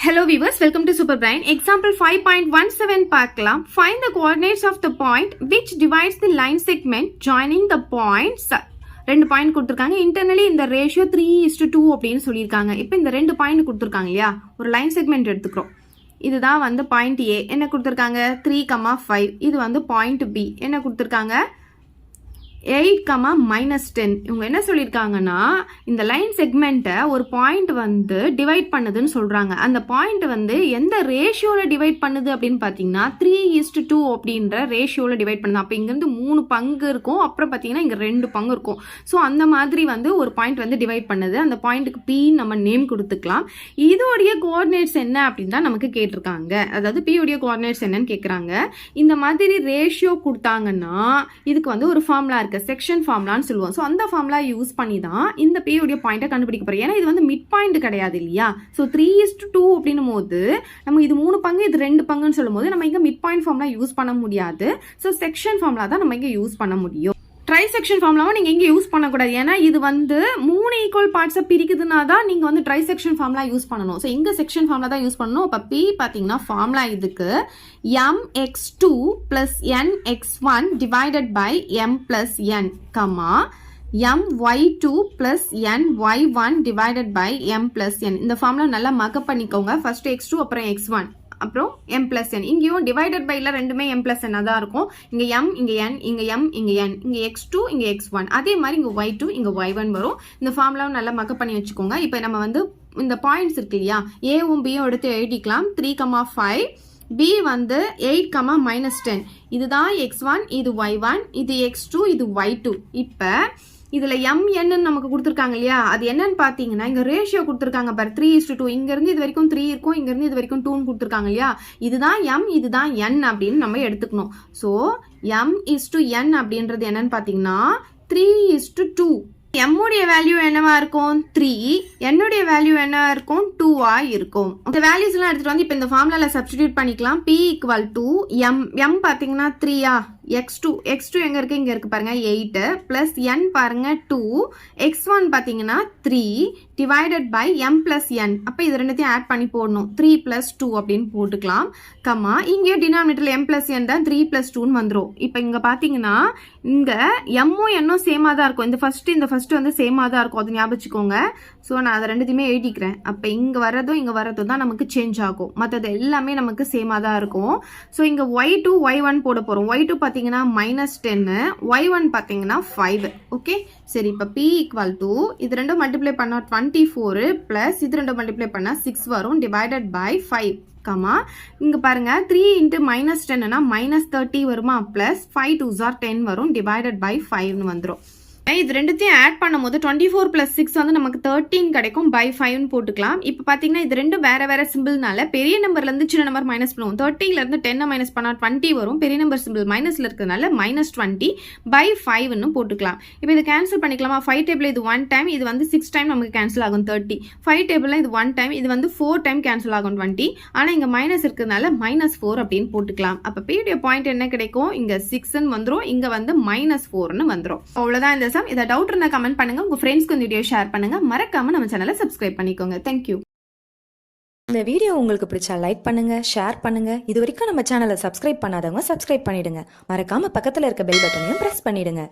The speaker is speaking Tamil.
Hello viewers, welcome to Super Brain. Example 5.17 பார்க்கலாம். Find the coordinates of the point which divides the line segment joining the points. ரெண்டு பாயிண்ட் கொடுத்துருக்காங்க. இன்டர்னலி இந்த ரேஷியோ 3:2 அப்படின்னு சொல்லியிருக்காங்க. இப்போ இந்த ரெண்டு பாயிண்ட் கொடுத்துருக்காங்க இல்லையா, ஒரு லைன் செக்மெண்ட் எடுத்துக்கிறோம். இதுதான் வந்து பாயிண்ட் ஏ, என்ன கொடுத்துருக்காங்க 3,5. இது வந்து பாயிண்ட் பி, என்ன கொடுத்துருக்காங்க 8,-10. இவங்க என்ன சொல்லியிருக்காங்கன்னா, இந்த லைன் செக்மெண்ட்டை ஒரு பாயிண்ட் வந்து டிவைட் பண்ணுதுன்னு சொல்கிறாங்க. அந்த பாயிண்ட் வந்து எந்த ரேஷியோவில் டிவைட் பண்ணுது அப்படின்னு பார்த்தீங்கன்னா 3:2 அப்படின்ற ரேஷியோவில் டிவைட் பண்ணுது. அப்போ இங்கேருந்து 3 பங்கு இருக்கும், அப்புறம் பார்த்தீங்கன்னா இங்கே 2 பங்கு இருக்கும். ஸோ அந்த மாதிரி வந்து ஒரு பாயிண்ட் வந்து டிவைட் பண்ணுது. அந்த பாயிண்ட்டுக்கு பி நம்ம நேம் கொடுத்துக்கலாம். இதோடைய கோஆர்டினேட்ஸ் என்ன அப்படின்னு தான் நமக்கு கேட்டிருக்காங்க. அதாவது பி உடைய கோஆர்டினேட்ஸ் என்னன்னு கேட்குறாங்க. இந்த மாதிரி ரேஷியோ கொடுத்தாங்கன்னா இதுக்கு வந்து ஒரு ஃபார்முலா இருக்கு, செக்ஷன் ஃபார்முலான்னு சொல்லுவோம். ஸோ அந்த ஃபார்முலா யூஸ் பண்ணி தான் இந்த பி உடைய பாயிண்ட்டை கண்டுபிடிக்க போறோம். ஏன்னா இது வந்து மிட் பாயிண்ட் கிடையாது இல்லையா. ஸோ 3:2 அப்படின்னும் போது நம்ம இது 3 பங்கு இது 2 பங்குன்னு சொல்லும் போது நம்ம இங்க மிட் பாயிண்ட் ஃபார்முலா யூஸ் பண்ண முடியாது. ஸோ செக்ஷன் ஃபார்முலா தான் நம்ம இங்க யூஸ் பண்ண முடியும். ட்ரை செக்ஷன் ஃபார்முலாவும் நீங்க இங்க யூஸ் பண்ணக்கூடாது. ஏன்னா இது வந்து 3 ஈக்குவல் பார்ட்ஸை பிரிக்குதுன்னா தான் நீங்க வந்து ட்ரை செக்ஷன் ஃபார்முலா யூஸ் பண்ணணும். ஸோ இங்க செக்ஷன் ஃபார்முலா தான் யூஸ் பண்ணணும். அப்ப பி பாத்தீங்கன்னா ஃபார்முலா இதுக்கு mx2 plus nx1 divided by m plus n, my2 plus ny1 divided by m plus n. இந்த ஃபார்முலா நல்லா மக்கப் பண்ணிக்கோங்க. ஃபர்ஸ்ட் x2 அப்புறம் x1 அப்புறம் m plus n. இங்கேயும் டிவைடட் பைல ரெண்டுமே m plus n தான் இருக்கும். இங்க m இங்க n இங்க m இங்க n, இங்க x2 இங்க x1, அதே மாதிரி இங்க y2 இங்க y1 வரும். இந்த ஃபார்முலாவும் நல்லா மக்கப் பண்ணி வச்சுக்கோங்க. இப்போ நம்ம வந்து இந்த பாயிண்ட்ஸ் இருக்கு இல்லையா, ஏவும் பியும் எடுத்து எழுதிக்கலாம். 3,5, b வந்து 8,-10. இதுதான் x1, இது y1, இது x2, இது y2. இப்போ இதுல mn நமக்கு கொடுத்துருக்காங்க இல்லையா, அது என்னன்னு பாத்தீங்கன்னா இங்க ரேஷியோ கொடுத்துருக்காங்க பாரு 3:2. இங்க இருந்து இது வரைக்கும் 3 இருக்கும், இங்க இருந்து இது வரைக்கும் 2 கொடுத்துருக்காங்க இல்லையா. இதுதான் m, இதுதான் n அப்படின்னு நம்ம எடுத்துக்கணும். ஸோ m:n அப்படின்றது என்னன்னு பாத்தீங்கன்னா 3:2. m உடைய வேல்யூ என்னவா இருக்கும் 3, n உடைய வேல்யூ என்னவா இருக்கும் 2 இருக்கும். இந்த வேல்யூஸ் எல்லாம் எடுத்துட்டு வந்து இப்போ இந்த ஃபார்முலால சப்ஸ்டிடியூட் பண்ணிக்கலாம். p = m பாத்தீங்கன்னா 3 x2 எங்க இருக்கு, இங்க இருக்கு பாருங்க 8 plus n பாருங்க 2, x1 பாத்தீங்கன்னா 3 divided by m plus n. அப்ப இது ரெண்டுத்தையும் ஆட் பண்ணி போடணும். 3 plus 2 அப்படின்னு போட்டுக்கலாம். கமா இங்கே டினாமினேட்டர்ல m plus n தான் 3 plus 2 வந்துரும். இப்போ இங்க பாத்தீங்கன்னா இங்க m-ம் n-ம் சேமா தான் இருக்கும். இந்த ஃபர்ஸ்ட் வந்து சேமா தான் இருக்கும், அது ஞாபகம் வச்சுக்கோங்க. ஸோ நான் அதை ரெண்டுத்தையுமே எழுதிக்கிறேன். அப்போ இங்க வரதும் தான் நமக்கு சேஞ்ச் ஆகும். மற்றது எல்லாமே நமக்கு சேமா தான் இருக்கும். ஸோ இங்க y2 y1 போட போறோம். y2 பாத்தீங்கன்னா -10, y1 பாத்தீங்கன்னா 5. ஓகே சரி, இப்போ p = இது ரெண்டும் மல்டிப்ளை பண்ணா 24 பிளஸ் இது ரெண்டும் மல்டிப்ளை பண்ணா 6 வரும், டிவைடட் பை 5. இங்க பாருங்க 3 × -10 -30 வருமா, பிளஸ் 5 2s are 10 வரும், டிவைடட் பை 5 வந்துரும். இது ரெண்டுத்தையும் ஆட் பண்ணும்போது 24 plus 6 வந்து நமக்கு 13 கிடைக்கும், by 5 போட்டுக்கலாம். இப்போ பாத்தீங்கன்னா இது ரெண்டும் வேற சிம்பிள்னால பெரிய நம்பர்ல இருந்து சின்ன நம்பர் மைனஸ் பண்ணுவோம். 30ல இருந்து 10 மைனஸ் பண்ணா 20 வரும். பெரிய நம்பர் சிம்பிள் மைனஸ்ல இருக்கிறதுனால -20 by 5 போட்டுக்கலாம். இப்போ இது கேன்சல் பண்ணிக்கலாமா. 5 டேபிள் இது 1 டைம், இது வந்து 6 டைம் நமக்கு கேன்சல் ஆகும் 30. 5 டேபிள்ல இது 1 டைம், இது வந்து 4 டைம் கேன்சல் ஆகும் 20. ஆனா இங்க மைனஸ் இருக்கிறதுனால -4 அப்படின்னு போட்டுக்கலாம். அப்ப p உடைய பாயிண்ட் என்ன கிடைக்கும், இங்க 6 வந்துரும், இங்க வந்து -4 வந்துரும். அவ்வளவுதான் இந்த. இதை டவுட் இருந்தா கமெண்ட் பண்ணுங்க, உங்க ஃப்ரெண்ட்ஸ்க்கு இந்த வீடியோ ஷேர் பண்ணுங்க, மறக்காம நம்ம சேனலை சப்ஸ்கிரைப் பண்ணிக்கோங்க. தேங்க்யூ. இந்த வீடியோ உங்களுக்கு பிடிச்சா லைக் பண்ணுங்க, ஷேர் பண்ணுங்க. இது வரைக்கும் நம்ம சேனலை சப்ஸ்கிரைப் பண்ணாதவங்க சப்ஸ்கிரைப் பண்ணிடுங்க. மறக்காம பக்கத்துல இருக்க பெல் பட்டனையும் பிரஸ் பண்ணிடுங்க.